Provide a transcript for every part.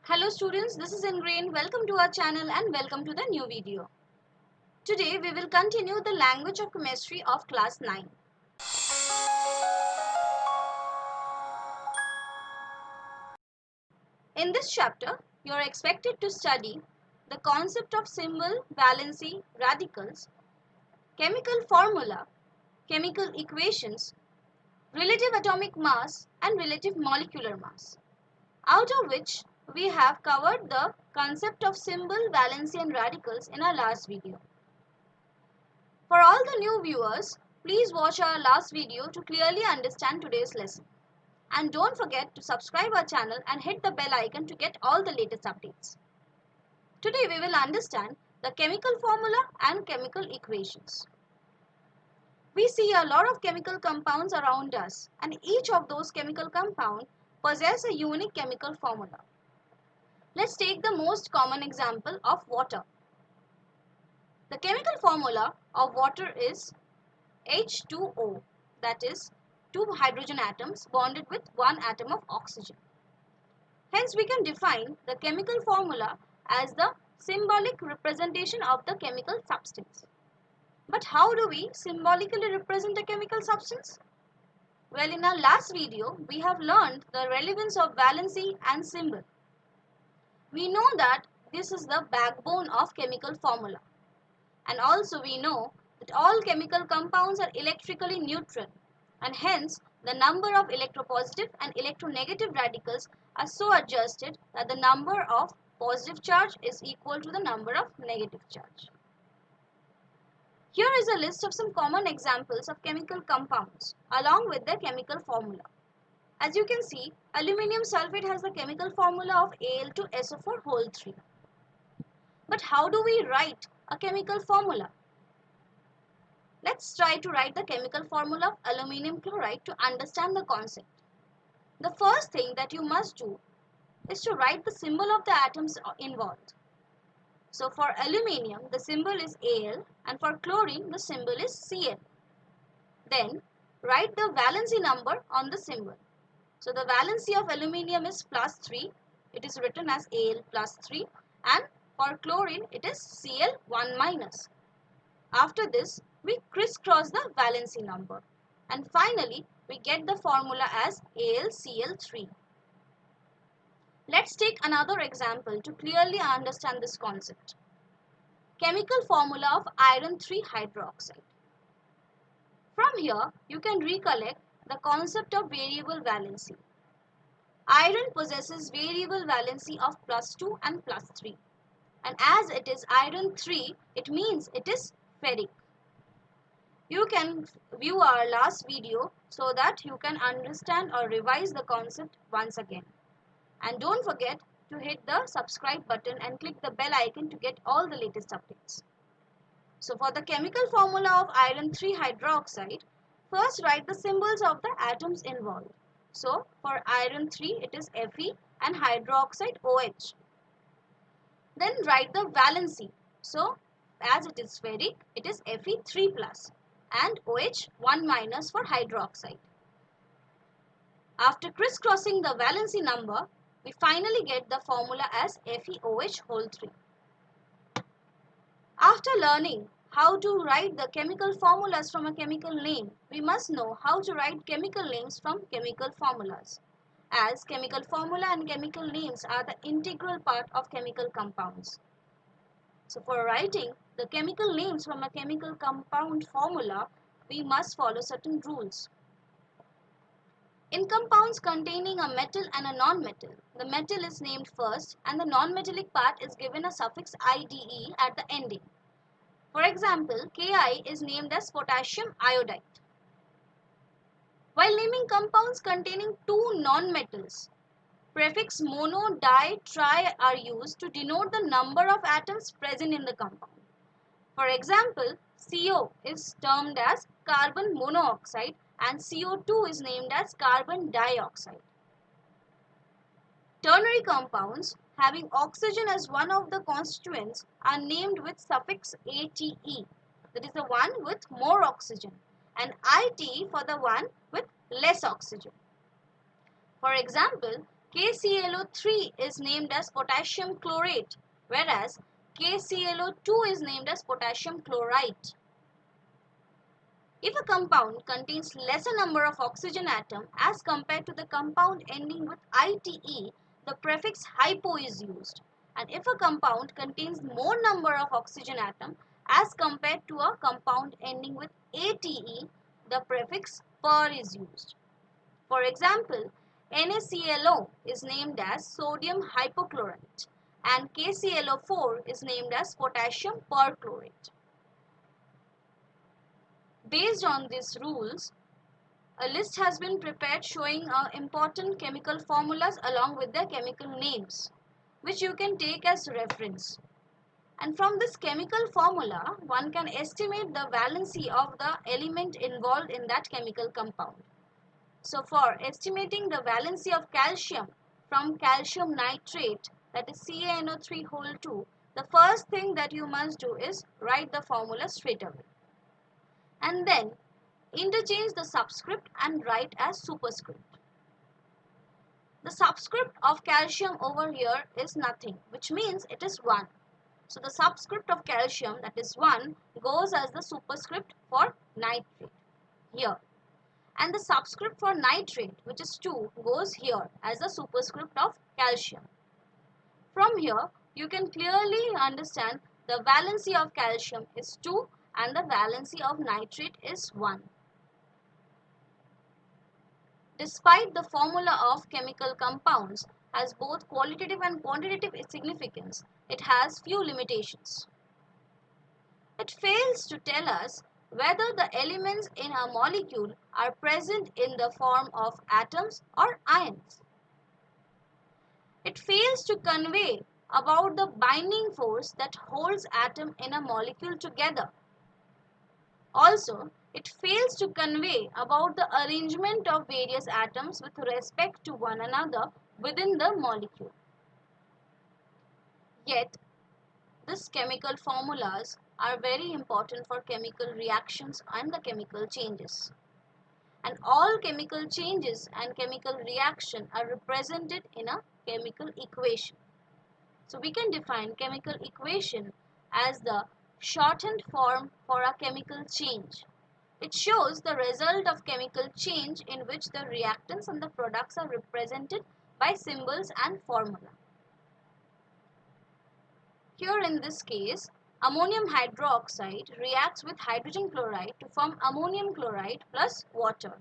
Hello students, this is Ingrain. Welcome to our channel and welcome to the new video. Today we will continue the language of chemistry of class 9. In this chapter, you are expected to study the concept of symbol, valency, radicals, chemical formula, chemical equations, relative atomic mass and relative molecular mass, out of which we have covered the concept of symbol, valency and radicals in our last video. For all the new viewers, please watch our last video to clearly understand today's lesson. And don't forget to subscribe our channel and hit the bell icon to get all the latest updates. Today we will understand the chemical formula and chemical equations. We see a lot of chemical compounds around us, and each of those chemical compounds possess a unique chemical formula. Let's take the most common example of water. The chemical formula of water is H2O, that is, two hydrogen atoms bonded with one atom of oxygen. Hence, we can define the chemical formula as the symbolic representation of the chemical substance. But how do we symbolically represent a chemical substance? Well, in our last video, we have learned the relevance of valency and symbol. We know that this is the backbone of chemical formula. And also we know that all chemical compounds are electrically neutral, and hence the number of electropositive and electronegative radicals are so adjusted that the number of positive charge is equal to the number of negative charge. Here is a list of some common examples of chemical compounds along with their chemical formula. As you can see, aluminium sulfate has the chemical formula of Al2SO4 3. But how do we write a chemical formula? Let's try to write the chemical formula of aluminum chloride to understand the concept. The first thing that you must do is to write the symbol of the atoms involved. So for aluminium, the symbol is Al, and for chlorine, the symbol is Cl. Then write the valency number on the symbol. So the valency of aluminium is +3. It is written as Al +3, and for chlorine, it is Cl1-. After this, we crisscross the valency number, and finally we get the formula as AlCl3. Let's take another example to clearly understand this concept. Chemical formula of iron 3 hydroxide. From here, you can recollect the concept of variable valency. Iron possesses variable valency of +2 and +3, and as it is iron 3, it means it is ferric. You can view our last video so that you can understand or revise the concept once again. And don't forget to hit the subscribe button and click the bell icon to get all the latest updates. So for the chemical formula of iron 3 hydroxide, first write the symbols of the atoms involved. So for iron 3 it is Fe and hydroxide OH. Then write the valency. So as it is ferric, it is Fe3+ and OH1- for hydroxide. After crisscrossing the valency number, we finally get the formula as FeOH3. After learning how to write the chemical formulas from a chemical name, we must know how to write chemical names from chemical formulas, as chemical formula and chemical names are the integral part of chemical compounds. So for writing the chemical names from a chemical compound formula, we must follow certain rules. In compounds containing a metal and a non-metal, the metal is named first and the non-metallic part is given a suffix IDE at the ending. For example, Ki is named as potassium iodide. While naming compounds containing two non-metals, prefix mono, di, tri are used to denote the number of atoms present in the compound. For example, CO is termed as carbon monoxide and CO2 is named as carbon dioxide. Ternary compounds having oxygen as one of the constituents are named with suffix ATE, that is the one with more oxygen, and IT for the one with less oxygen. For example, KClO3 is named as potassium chlorate, whereas KClO2 is named as potassium chlorite. If a compound contains lesser number of oxygen atom as compared to the compound ending with ITE, the prefix hypo is used. And if a compound contains more number of oxygen atom as compared to a compound ending with ATE, the prefix per is used. For example, NaClO is named as sodium hypochlorite and KClO4 is named as potassium perchlorate. Based on these rules, a list has been prepared showing important chemical formulas along with their chemical names, which you can take as reference. And from this chemical formula, one can estimate the valency of the element involved in that chemical compound. So for estimating the valency of calcium from calcium nitrate, that is CaNO3 2, the first thing that you must do is write the formula straight away. And then interchange the subscript and write as superscript. The subscript of calcium over here is nothing, which means it is 1. So the subscript of calcium, that is 1, goes as the superscript for nitrate here. And the subscript for nitrate, which is 2, goes here as the superscript of calcium. From here, you can clearly understand the valency of calcium is 2 and the valency of nitrate is 1. Despite the formula of chemical compounds has both qualitative and quantitative significance, it has few limitations. It fails to tell us whether the elements in a molecule are present in the form of atoms or ions. It fails to convey about the binding force that holds atom in a molecule together. Also, it fails to convey about the arrangement of various atoms with respect to one another within the molecule. Yet, these chemical formulas are very important for chemical reactions and the chemical changes. And all chemical changes and chemical reaction are represented in a chemical equation. So we can define chemical equation as the shortened form for a chemical change. It shows the result of chemical change in which the reactants and the products are represented by symbols and formula. Here in this case, ammonium hydroxide reacts with hydrogen chloride to form ammonium chloride plus water.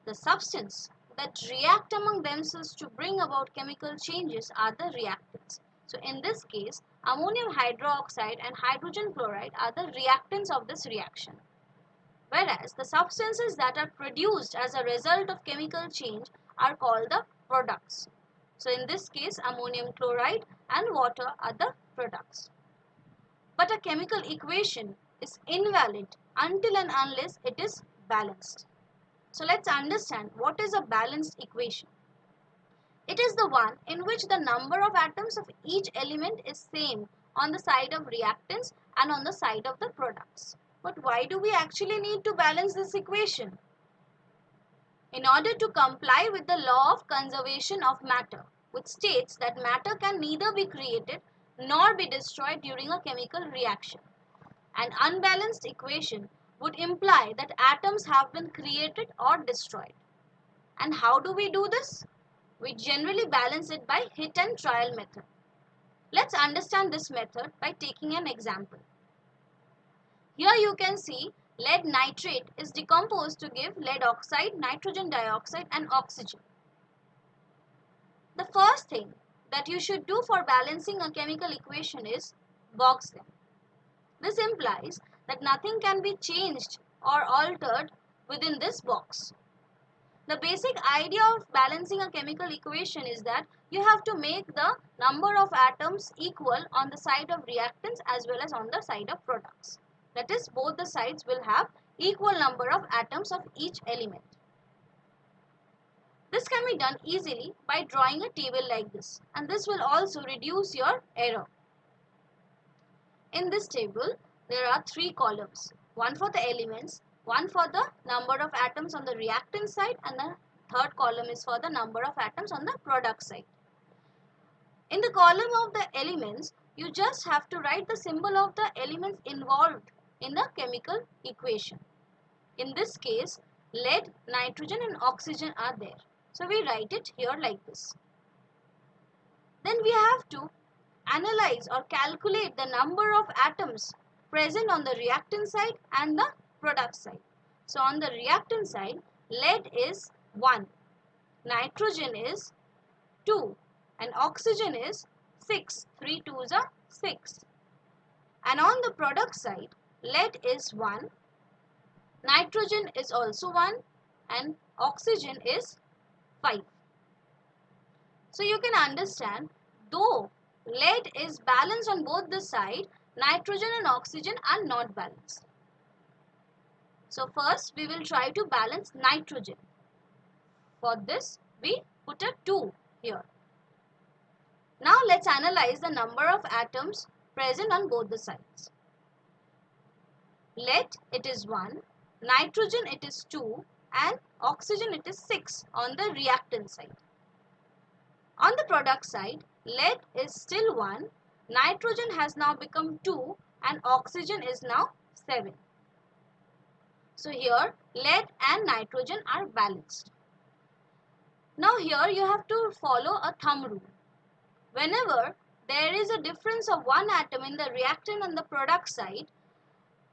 The substance that react among themselves to bring about chemical changes are the reactants. So in this case, ammonium hydroxide and hydrogen chloride are the reactants of this reaction. Whereas the substances that are produced as a result of chemical change are called the products. So in this case, ammonium chloride and water are the products. But a chemical equation is invalid until and unless it is balanced. So let's understand what is a balanced equation. It is the one in which the number of atoms of each element is same on the side of reactants and on the side of the products. But why do we actually need to balance this equation? In order to comply with the law of conservation of matter, which states that matter can neither be created nor be destroyed during a chemical reaction. An unbalanced equation would imply that atoms have been created or destroyed. And how do we do this? We generally balance it by hit and trial method. Let's understand this method by taking an example. Here you can see lead nitrate is decomposed to give lead oxide, nitrogen dioxide and oxygen. The first thing that you should do for balancing a chemical equation is box them. This implies that nothing can be changed or altered within this box. The basic idea of balancing a chemical equation is that you have to make the number of atoms equal on the side of reactants as well as on the side of products. That is, both the sides will have equal number of atoms of each element. This can be done easily by drawing a table like this, and this will also reduce your error. In this table, there are 3 columns, one for the elements, one for the number of atoms on the reactant side and the third column is for the number of atoms on the product side. In the column of the elements, you just have to write the symbol of the elements involved in the chemical equation. In this case, lead, nitrogen and oxygen are there. So we write it here like this. Then we have to analyze or calculate the number of atoms present on the reactant side and the product side. So on the reactant side, lead is 1, nitrogen is 2 and oxygen is 6. 3 2s are 6. And on the product side, lead is 1, nitrogen is also 1 and oxygen is 5. So you can understand, though lead is balanced on both the sides, nitrogen and oxygen are not balanced. So first we will try to balance nitrogen. For this we put a 2 here. Now let's analyze the number of atoms present on both the sides. Lead, it is 1, nitrogen it is 2 and oxygen it is 6 on the reactant side. On the product side, lead is still 1, nitrogen has now become 2 and oxygen is now 7. So here lead and nitrogen are balanced. Now here you have to follow a thumb rule. Whenever there is a difference of one atom in the reactant and the product side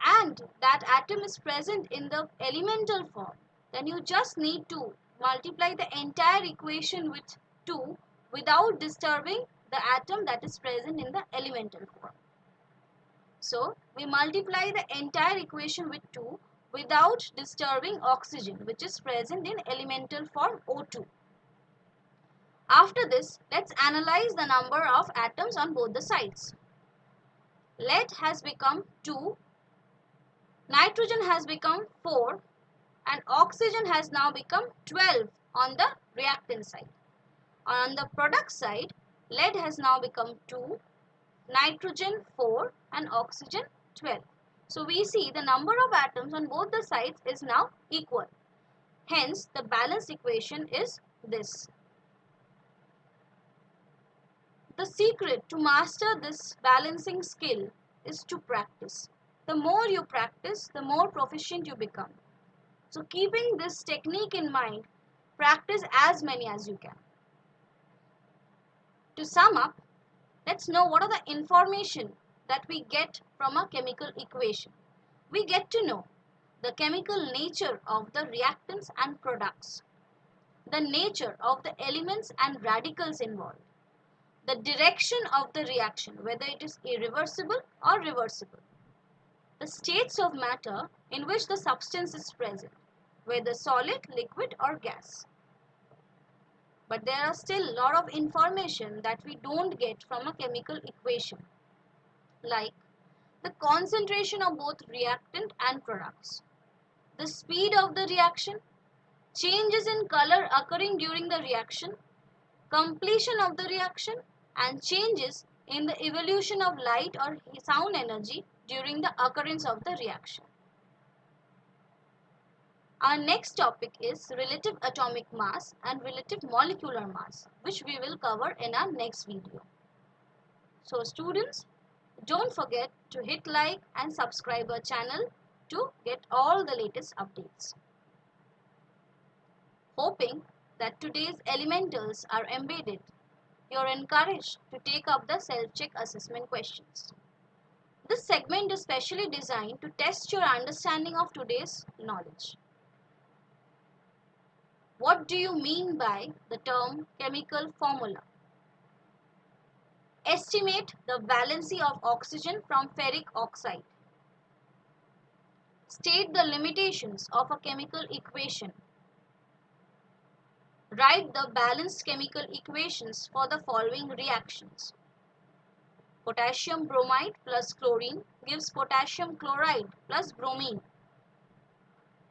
and that atom is present in the elemental form, then you just need to multiply the entire equation with 2 without disturbing the atom that is present in the elemental form. So we multiply the entire equation with 2 without disturbing oxygen, which is present in elemental form O2. After this, let's analyze the number of atoms on both the sides. Lead has become 2, nitrogen has become 4 and oxygen has now become 12 on the reactant side. On the product side, lead has now become 2, nitrogen 4 and oxygen 12. So we see the number of atoms on both the sides is now equal. Hence, the balance equation is this. The secret to master this balancing skill is to practice. The more you practice, the more proficient you become. So keeping this technique in mind, practice as many as you can. To sum up, let's know what are the information that we get from a chemical equation. We get to know the chemical nature of the reactants and products, the nature of the elements and radicals involved, the direction of the reaction, whether it is irreversible or reversible, the states of matter in which the substance is present, whether solid, liquid or gas. But there are still a lot of information that we don't get from a chemical equation, like the concentration of both reactant and products, the speed of the reaction, changes in color occurring during the reaction, completion of the reaction, and changes in the evolution of light or sound energy during the occurrence of the reaction. Our next topic is relative atomic mass and relative molecular mass, which we will cover in our next video. So students, don't forget to hit like and subscribe our channel to get all the latest updates. Hoping that today's elementals are embedded, you are encouraged to take up the self-check assessment questions. This segment is specially designed to test your understanding of today's knowledge. What do you mean by the term chemical formula? Estimate the valency of oxygen from ferric oxide. State the limitations of a chemical equation. Write the balanced chemical equations for the following reactions. Potassium bromide plus chlorine gives potassium chloride plus bromine.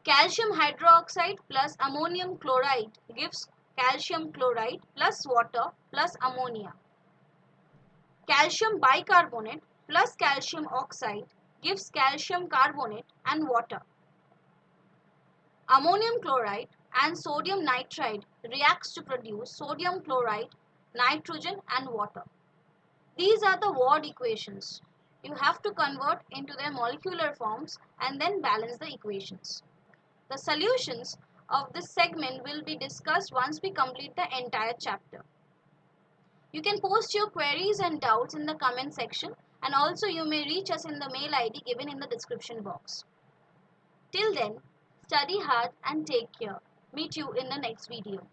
Calcium hydroxide plus ammonium chloride gives calcium chloride plus water plus ammonia. Calcium bicarbonate plus calcium oxide gives calcium carbonate and water. Ammonium chloride and sodium nitride reacts to produce sodium chloride, nitrogen and water. These are the Ward equations. You have to convert into their molecular forms and then balance the equations. The solutions of this segment will be discussed once we complete the entire chapter. You can post your queries and doubts in the comment section, and also you may reach us in the mail ID given in the description box. Till then, study hard and take care. Meet you in the next video.